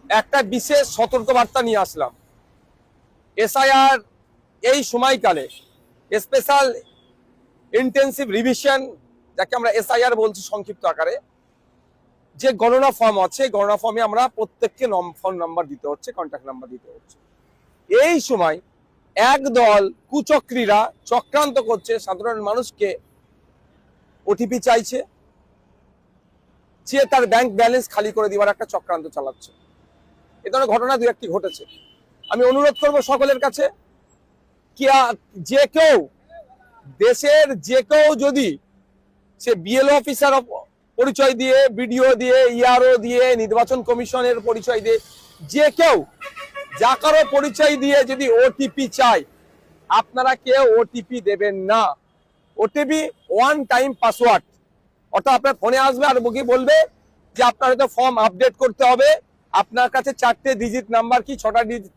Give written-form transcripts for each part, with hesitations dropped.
একটা বিশেষ সতর্কবার্তা নিয়ে আসলাম। এসআইআর এই সময়কালে স্পেশাল ইন্টেন্সিভ রিভিশন, যাকে আমরা এসআইআর বলছি সংক্ষিপ্ত আকারে, যে গণনা ফর্ম আছে, গণনা ফর্মে আমরা প্রত্যেককে ফোন নাম্বার দিতে হচ্ছে, কন্ট্যাক্ট নাম্বার দিতে হচ্ছে। এই সময় একদল কুচক্রীরা চক্রান্ত করছে, সাধারণ মানুষকে ওটিপি চাইছে, চেয়ে তার ব্যাংক ব্যালেন্স খালি করে দেওয়ার একটা চক্রান্ত চালাচ্ছে। এ ধরনের ঘটনা দু একটি ঘটেছে। আমি অনুরোধ করব সকলের কাছে, কি যে কেউ, দেশের যে কেউ যদি সে বিএলও অফিসার পরিচয় দিয়ে, বিডিও দিয়ে, ইআরও দিয়ে, নির্বাচন কমিশনের পরিচয় দিয়ে, যে কেউ যা কারো পরিচয় দিয়ে যদি ওটিপি চায়, আপনারা কেউ ওটিপি দেবেন না। ওটিপি ওয়ান টাইম পাসওয়ার্ড, অর্থাৎ আপনার ফোনে আসবে আর বলবে যে আপনার হয়তো ফর্ম আপডেট করতে হবে, আপনার কাছে 4টে ডিজিট নাম্বার কি 6টা ডিজিট,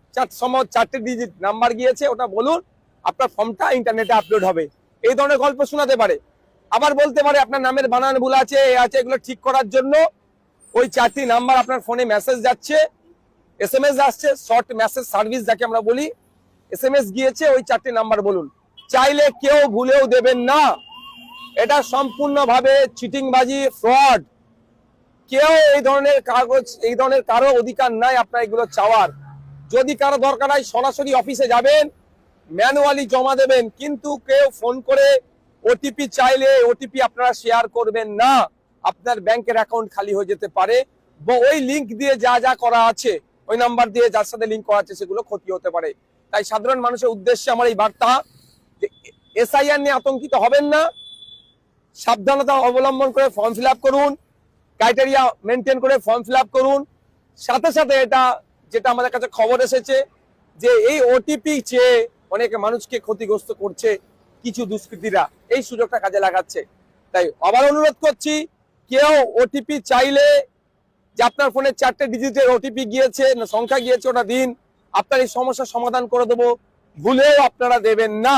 4টে ডিজিট নাম্বার গিয়েছে, ওটা বলুন, আপনার ফর্মটা ইন্টারনেটে আপলোড হবে। এই ধরনের গল্প শোনাতে পারে। আবার বলতে পারে আপনার নামের বানান ভুল আছে, এগুলো ঠিক করার জন্য ওই 4টি নাম্বার আপনার ফোনে মেসেজ যাচ্ছে, এসএমএস আসছে, শর্ট মেসেজ সার্ভিস যাকে আমরা বলি, এসএমএস গিয়েছে, ওই 4টি নাম্বার বলুন। চাইলে কেউ ভুলেও দেবেন না। এটা সম্পূর্ণভাবে চিটিংবাজি, ফ্রড। কেউ এই ধরনের কাগজ, এই ধরনের কারো অধিকার নাই আপনার এগুলো চাওয়ার। যদি কারো দরকার হয় সরাসরি অফিসে যাবেন, ম্যানুয়ালি জমা দেবেন, কিন্তু কেউ ফোন করে ওটিপি চাইলে ওটিপি আপনারা শেয়ার করবেন না। আপনার ব্যাংকের অ্যাকাউন্ট খালি হয়ে যেতে পারে, বা ওই লিঙ্ক দিয়ে যা যা করা আছে, ওই নাম্বার দিয়ে যার সাথে লিঙ্ক করা আছে, সেগুলো ক্ষতি হতে পারে। তাই সাধারণ মানুষের উদ্দেশ্যে আমার এই বার্তা, এসআইআর নিয়ে আতঙ্কিত হবেন না, সাবধানতা অবলম্বন করে ফর্ম ফিল আপ করুন, ক্রাইটেরিয়া মেনটেন করে ফর্ম ফিল আপ করুন। সাথে সাথে এটা যেটা আমাদের কাছে খবর এসেছে, যে এই ওটিপি চেয়ে অনেক মানুষকে ক্ষতিগ্রস্ত করছে কিছু দুষ্কৃতীরা, এই সুযোগটা কাজে লাগাচ্ছে। তাই আবার অনুরোধ করছি, কেউ ওটিপি চাইলে, যে আপনার ফোনে 4টে ডিজিটের ওটিপি গিয়েছে, সংখ্যা গিয়েছে, ওটা দিন, আপনার এই সমস্যার সমাধান করে দেবো, ভুলেও আপনারা দেবেন না।